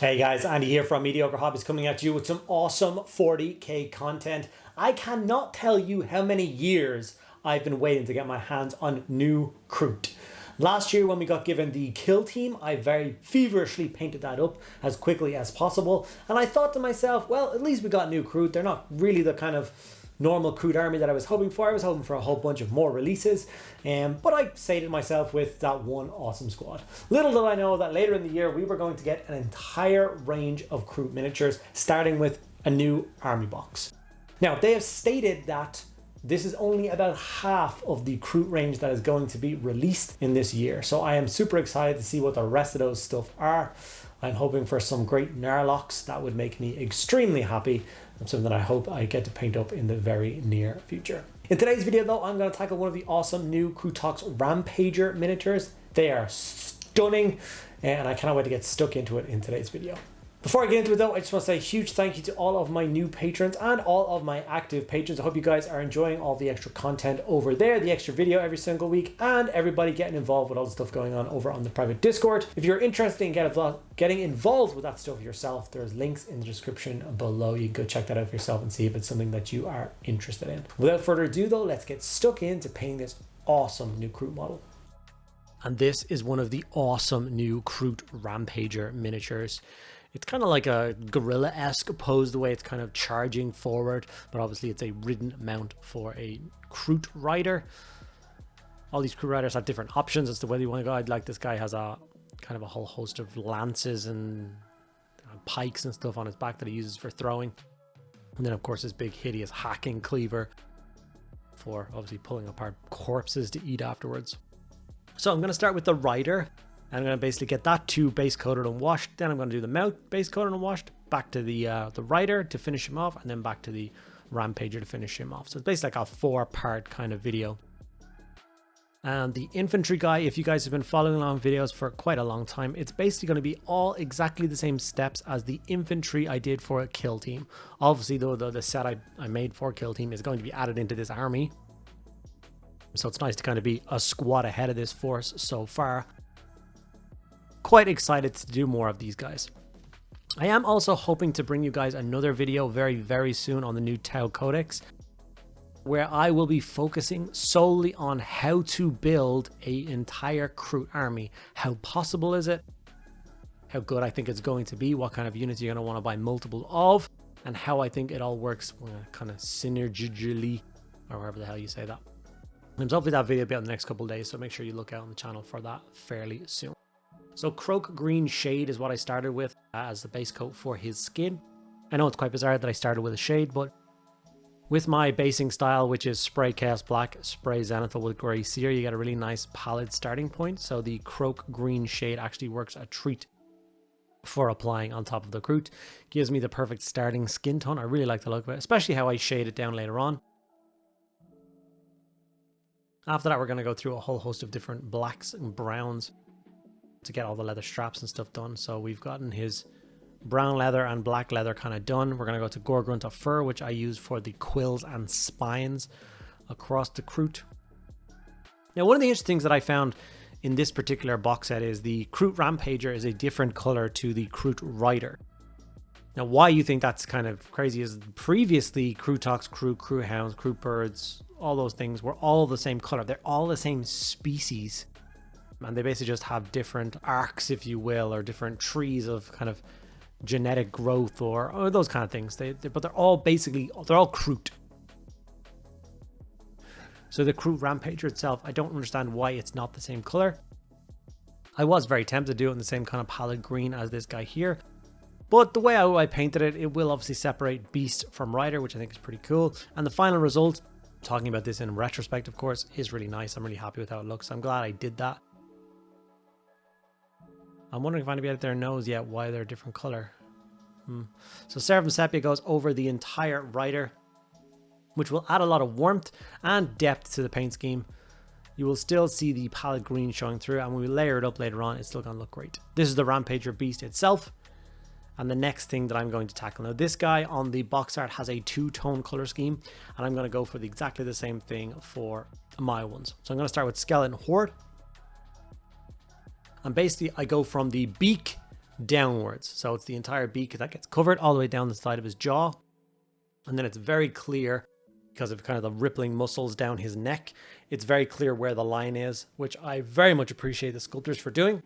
Hey guys, Andy here from Mediocre Hobbies coming at you with some awesome 40k content. I cannot tell you how many years I've been waiting to get my hands on new Kroot. Last year when we got given the kill team, I very feverishly painted that up as quickly as possible. And I thought to myself, well, at least we got new Kroot. They're not really the kind of normal Kroot army that I was hoping for. I was hoping for a whole bunch of more releases, but I sated myself with that one awesome squad. Little did I know that later in the year we were going to get an entire range of Kroot miniatures, starting with a new army box. Now, they have stated that this is only about half of the Kroot range that is going to be released in this year, so I am super excited to see what the rest of those stuff are. I'm hoping for some great Narlocks. That would make me extremely happy. And something that I hope I get to paint up in the very near future. In today's video though, I'm going to tackle one of the awesome new Kroot Rampager miniatures. They are stunning and I cannot wait to get stuck into it in today's video. Before I get into it though, I just want to say a huge thank you to all of my new patrons and all of my active patrons. I hope you guys are enjoying all the extra content over there, the extra video every single week, and everybody getting involved with all the stuff going on over on the private Discord. If you're interested in getting involved with that stuff yourself, there's links in the description below. You can go check that out for yourself and see if it's something that you are interested in. Without further ado though, let's get stuck into painting this awesome new Kroot model. And this is one of the awesome new Kroot Rampager miniatures. It's kind of like a gorilla-esque pose, the way it's kind of charging forward, but obviously it's a ridden mount for a Kroot rider. All these Kroot riders have different options as to whether you want to go. Like this guy has a kind of a whole host of lances and pikes and stuff on his back that he uses for throwing. And then of course his big hideous hacking cleaver for obviously pulling apart corpses to eat afterwards. So I'm going to start with the rider. I'm going to basically get that two base coated and washed. Then I'm going to do the mount base coated and washed, back to the rider to finish him off, and then back to the Rampager to finish him off. So it's basically like a 4-part kind of video. And the infantry guy, if you guys have been following along videos for quite a long time, it's basically going to be all exactly the same steps as the infantry I did for a kill team. Obviously though, the set I made for kill team is going to be added into this army. So it's nice to kind of be a squad ahead of this force so far. Quite excited to do more of these guys. I am also hoping to bring you guys another video very soon on the new Tau codex, where I will be focusing solely on how to build an entire Kroot army. How possible is it? How good I think it's going to be, what kind of units you're going to want to buy multiple of, and how I think it all works kind of synergically, or however the hell you say that. And hopefully that video will be out in the next couple of days, so make sure you look out on the channel for that fairly soon. So Kroot Green Shade is what I started with as the base coat for his skin. I know it's quite bizarre that I started with a shade, but with my basing style, which is spray Chaos Black, spray Zenithal with Grey Seer, you get a really nice pallid starting point. So the Kroot Green Shade actually works a treat for applying on top of the Kroot. Gives me the perfect starting skin tone. I really like the look of it, especially how I shade it down later on. After that, we're going to go through a whole host of different blacks and browns to get all the leather straps and stuff done. So we've gotten his brown leather and black leather kind of done. We're going to go to Gorgrunt of Fur, which I use for the quills and spines across the Kroot. Now, one of the interesting things that I found in this particular box set is the Kroot Rampager is a different color to the Kroot Rider. Now, why you think that's kind of crazy is previously Krootox, Kroot Hounds, Kroot Birds, all those things were all the same color. They're all the same species. And they basically just have different arcs, if you will, or different trees of kind of genetic growth or those kind of things. But they're all Kroot. So the Kroot Rampager itself, I don't understand why it's not the same color. I was very tempted to do it in the same kind of pallid green as this guy here. But the way I painted it, it will obviously separate Beast from Rider, which I think is pretty cool. And the final result, talking about this in retrospect, of course, is really nice. I'm really happy with how it looks. I'm glad I did that. I'm wondering if anybody out there knows yet why they're a different color. So Seraphim Sepia goes over the entire rider, which will add a lot of warmth and depth to the paint scheme. You will still see the pallid green showing through, and when we layer it up later on, it's still going to look great. This is the Rampager Beast itself. And the next thing that I'm going to tackle. Now, this guy on the box art has a 2-tone color scheme, and I'm going to go for exactly the same thing for my ones. So I'm going to start with Skeleton Horde. And basically I go from the beak downwards. So it's the entire beak that gets covered all the way down the side of his jaw. And then it's very clear because of kind of the rippling muscles down his neck. It's very clear where the line is, which I very much appreciate the sculptors for doing.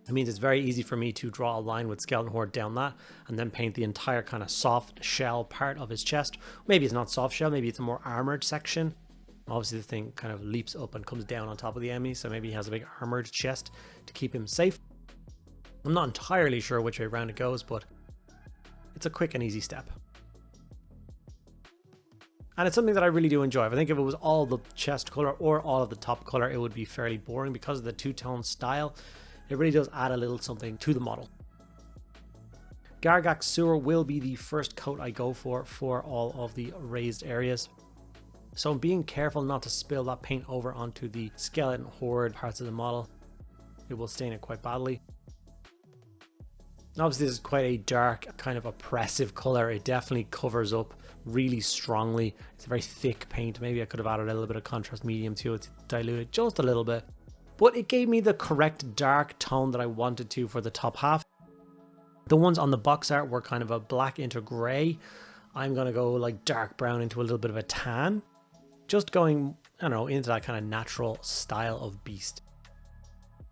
It means it's very easy for me to draw a line with Skeleton Horde down that and then paint the entire kind of soft shell part of his chest. Maybe it's not soft shell, maybe it's a more armored section. Obviously the thing kind of leaps up and comes down on top of the enemy, so maybe he has a big armored chest to keep him safe. I'm not entirely sure which way around it goes, but it's a quick and easy step. And it's something that I really do enjoy. I think if it was all the chest color or all of the top color, it would be fairly boring. Because of the two-tone style, it really does add a little something to the model. Gargak's Sewer will be the first coat I go for all of the raised areas. So I'm being careful not to spill that paint over onto the Skeleton Horde parts of the model. It will stain it quite badly. Obviously this is quite a dark, kind of oppressive color. It definitely covers up really strongly. It's a very thick paint. Maybe I could have added a little bit of contrast medium to it to dilute it just a little bit. But it gave me the correct dark tone that I wanted to for the top half. The ones on the box art were kind of a black into grey. I'm going to go like dark brown into a little bit of a tan. Just going, I don't know, into that kind of natural style of beast.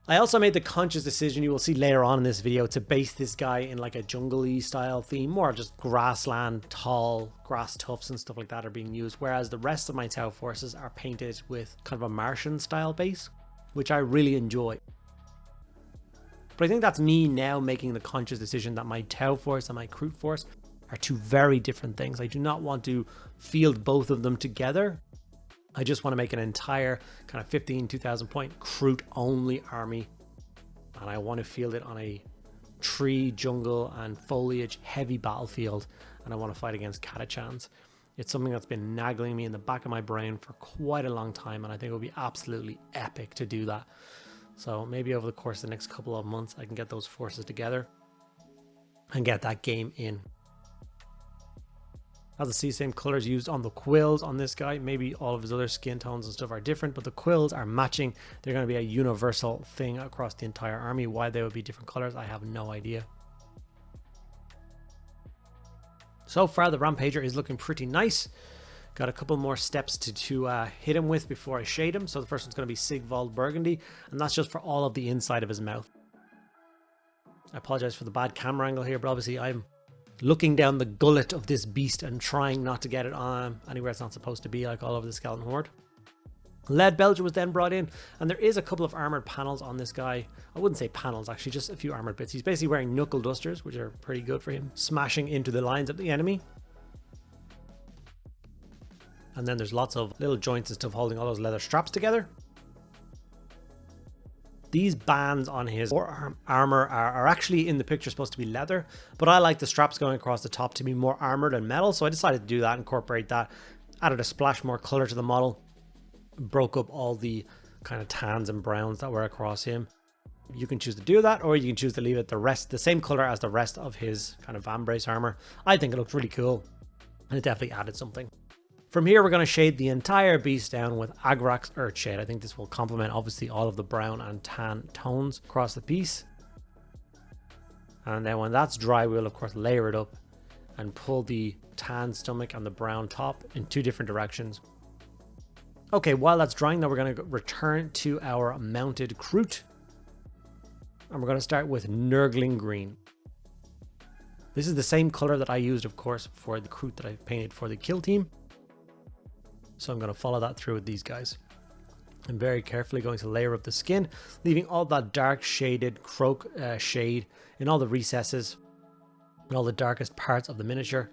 I also made the conscious decision, you will see later on in this video, to base this guy in like a jungle-y style theme. More just grassland, tall grass tufts and stuff like that are being used. Whereas the rest of my Tau forces are painted with kind of a Martian style base, which I really enjoy. But I think that's me now making the conscious decision that my Tau force and my Kroot force are two very different things. I do not want to field both of them together. I just want to make an entire kind of 2,000 point Kroot only army. And I want to field it on a tree, jungle and foliage heavy battlefield. And I want to fight against Catachans. It's something that's been nagging me in the back of my brain for quite a long time. And I think it would be absolutely epic to do that. So maybe over the course of the next couple of months, I can get those forces together and get that game in. As you see, same colors used on the quills on this guy. Maybe all of his other skin tones and stuff are different, but the quills are matching. They're going to be a universal thing across the entire army. Why they would be different colors, I have no idea. So far, the Rampager is looking pretty nice. Got a couple more steps to hit him with before I shade him. So the first one's going to be Sigvald Burgundy, and that's just for all of the inside of his mouth. I apologize for the bad camera angle here, but obviously I'm looking down the gullet of this beast and trying not to get it on anywhere it's not supposed to be, like all over the Skeleton Horde. Lead Belcher was then brought in, and there is a couple of armored panels on this guy. I wouldn't say panels, actually, just a few armored bits. He's basically wearing knuckle dusters, which are pretty good for him, smashing into the lines of the enemy. And then there's lots of little joints and stuff holding all those leather straps together. These bands on his forearm armor are actually in the picture supposed to be leather, but I like the straps going across the top to be more armored and metal, so I decided to do that, incorporate that, added a splash more color to the model, broke up all the kind of tans and browns that were across him. You can choose to do that, or you can choose to leave it the same color as the rest of his kind of vambrace armor. I think it looks really cool, and it definitely added something. From here, we're going to shade the entire beast down with Agrak's Earthshade. I think this will complement, obviously, all of the brown and tan tones across the piece. And then when that's dry, we'll, of course, layer it up and pull the tan stomach and the brown top in two different directions. Okay, while that's drying, now we're going to return to our mounted Kroot. And we're going to start with Nurgling Green. This is the same color that I used, of course, for the Kroot that I painted for the kill team. So I'm going to follow that through with these guys. I'm very carefully going to layer up the skin, leaving all that dark shaded croak shade in all the recesses and all the darkest parts of the miniature.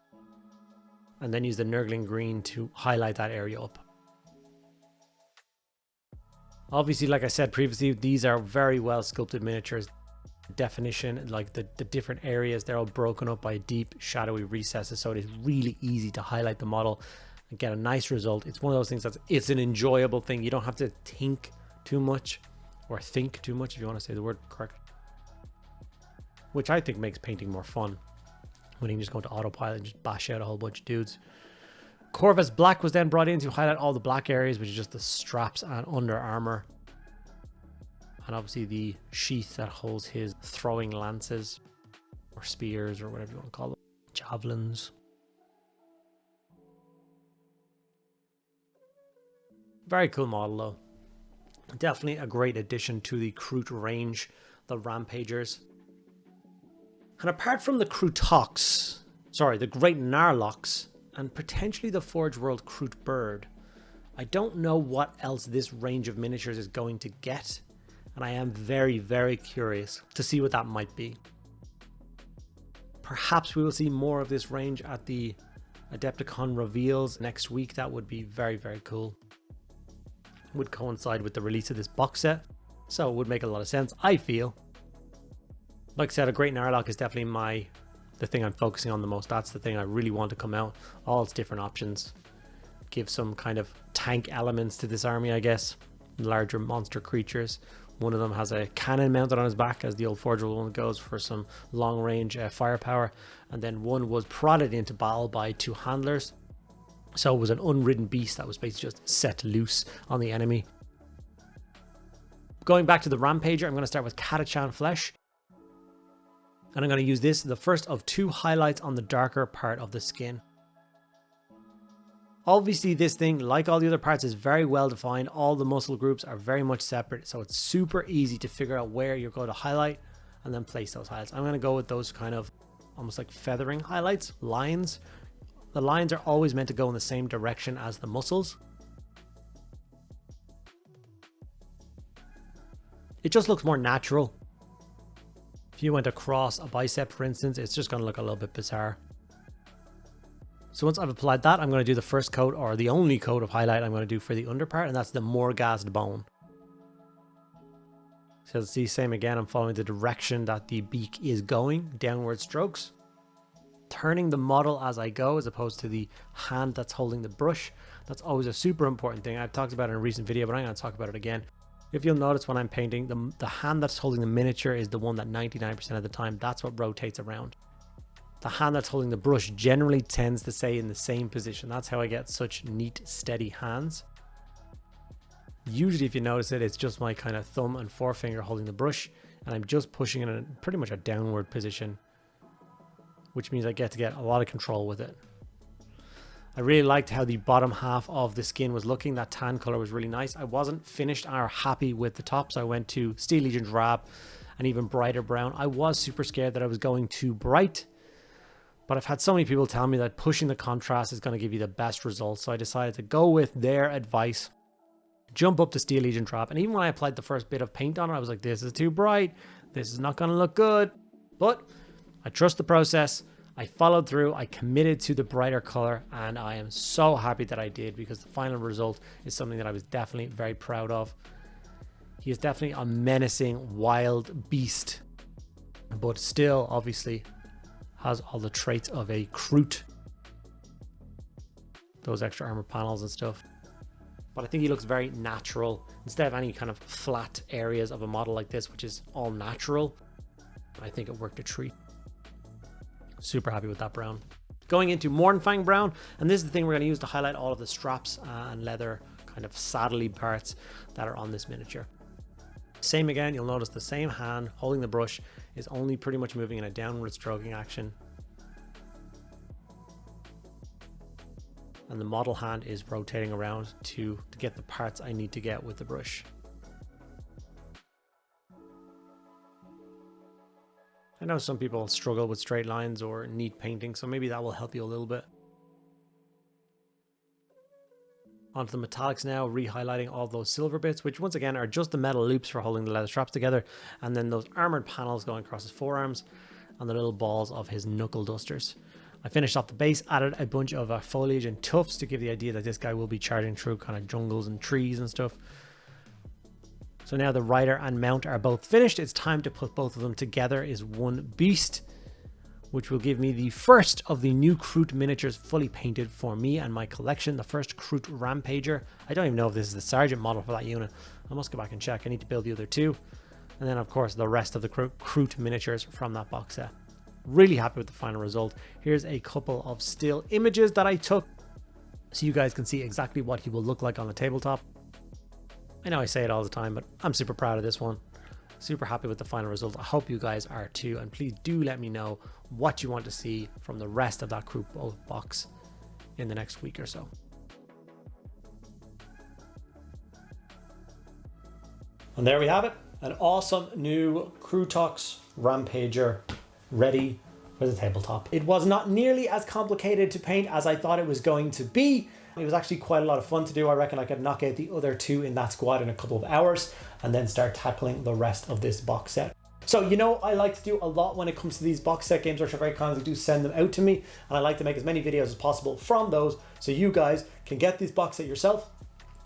And then use the Nurgling Green to highlight that area up. Obviously, like I said previously, these are very well sculpted miniatures. Definition, like the different areas, they're all broken up by deep shadowy recesses, so it is really easy to highlight the model and get a nice result. It's one of those things it's an enjoyable thing. You don't have to think too much, or think too much, if you want to say the word correct, which I think makes painting more fun when you can just go into autopilot and just bash out a whole bunch of dudes. Corvus Black was then brought in to highlight all the black areas, which is just the straps and under armor. and obviously the sheath that holds his throwing lances or spears or whatever you want to call them, javelins. Very cool model though. Definitely a great addition to the Kroot range, the Rampagers. And apart from the the Great Narlocks, and potentially the Forge World Kroot Bird, I don't know what else this range of miniatures is going to get, and I am very, very curious to see what that might be. Perhaps we will see more of this range at the Adepticon reveals next week. That would be very, very cool. Would coincide with the release of this box set, so it would make a lot of sense, I feel. Like I said, a Great Narlock is definitely the thing I'm focusing on the most. That's the thing I really want to come out. All its different options. Give some kind of tank elements to this army, I guess. Larger monster creatures. One of them has a cannon mounted on his back, as the old Forge World one goes, for some long range firepower. And then one was prodded into battle by 2 handlers. So it was an unridden beast that was basically just set loose on the enemy. Going back to the Rampager, I'm going to start with Catachan Flesh. And I'm going to use this, the first of 2 highlights on the darker part of the skin. Obviously this thing, like all the other parts, is very well defined. All the muscle groups are very much separate, so it's super easy to figure out where you're going to highlight and then place those highlights. I'm going to go with those kind of almost like feathering highlights, lines. The lines are always meant to go in the same direction as the muscles. It just looks more natural. If you went across a bicep, for instance, it's just going to look a little bit bizarre. So once I've applied that, I'm going to do the first coat, or the only coat of highlight I'm going to do for the underpart, and that's the Morghast bone. So see, same again, I'm following the direction that the beak is going, downward strokes. Turning the model as I go, as opposed to the hand that's holding the brush. That's always a super important thing. I've talked about it in a recent video, but I'm going to talk about it again. If you'll notice when I'm painting, the hand that's holding the miniature is the one that 99% of the time, that's what rotates around. The hand that's holding the brush generally tends to stay in the same position. That's how I get such neat, steady hands. Usually, if you notice it, it's just my kind of thumb and forefinger holding the brush, and I'm just pushing it in pretty much a downward position, which means I get to get a lot of control with it. I really liked how the bottom half of the skin was looking. That tan color was really nice. I wasn't finished or happy with the top, so I went to Steel Legion Drab and even brighter brown. I was super scared that I was going too bright, but I've had so many people tell me that pushing the contrast is going to give you the best results, so I decided to go with their advice, jump up to Steel Legion Drab. And even when I applied the first bit of paint on it, I was like, this is too bright, this is not going to look good. But I trust the process. I followed through, I committed to the brighter color, and I am so happy that I did, because the final result is something that I was definitely very proud of. He is definitely a menacing wild beast, but still obviously has all the traits of a Kroot. Those extra armor panels and stuff. But I think he looks very natural, instead of any kind of flat areas of a model like this, which is all natural. I think it worked a treat. Super happy with that brown. Going into Mornfang brown, and this is the thing we're going to use to highlight all of the straps and leather kind of saddly parts that are on this miniature. Same again, you'll notice the same hand holding the brush is only pretty much moving in a downward stroking action. And the model hand is rotating around to get the parts I need to get with the brush. I know some people struggle with straight lines or neat painting, so maybe that will help you a little bit. Onto the metallics now, re-highlighting all those silver bits, which once again are just the metal loops for holding the leather straps together, and then those armored panels going across his forearms and the little balls of his knuckle dusters. I finished off the base, added a bunch of foliage and tuffs to give the idea that this guy will be charging through kind of jungles and trees and stuff. So now the rider and mount are both finished. It's time to put both of them together as one beast, which will give me the first of the new Kroot miniatures fully painted for me and my collection. The first Kroot Rampager. I don't even know if this is the Sergeant model for that unit. I must go back and check. I need to build the other 2. And then of course the rest of the Kroot miniatures from that box set. Really happy with the final result. Here's a couple of still images that I took so you guys can see exactly what he will look like on the tabletop. I know I say it all the time, but I'm super proud of this one. Super happy with the final result. I hope you guys are too, and please do let me know what you want to see from the rest of that Kroot box in the next week or so. And there we have it, an awesome new Kroot Rampager ready for the tabletop. It was not nearly as complicated to paint as I thought it was going to be. It was actually quite a lot of fun to do. I reckon I could knock out the other two in that squad in a couple of hours and then start tackling the rest of this box set. So, you know, I like to do a lot when it comes to these box set games, which are very kindly do send them out to me. And I like to make as many videos as possible from those so you guys can get this box set yourself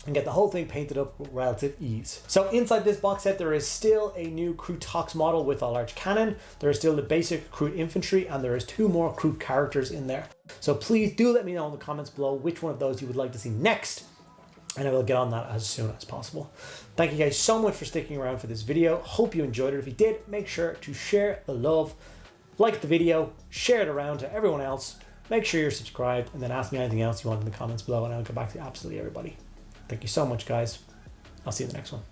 and get the whole thing painted up with relative ease. So inside this box set, there is still a new Kroot model with a large cannon. There is still the basic Kroot infantry, and there is 2 more Kroot characters in there. So please do let me know in the comments below which one of those you would like to see next, and I will get on that as soon as possible. Thank you guys so much for sticking around for this video. Hope you enjoyed it. If you did, make sure to share the love, like the video, share it around to everyone else. Make sure you're subscribed, and then ask me anything else you want in the comments below, and I'll get back to absolutely everybody. Thank you so much, guys. I'll see you in the next one.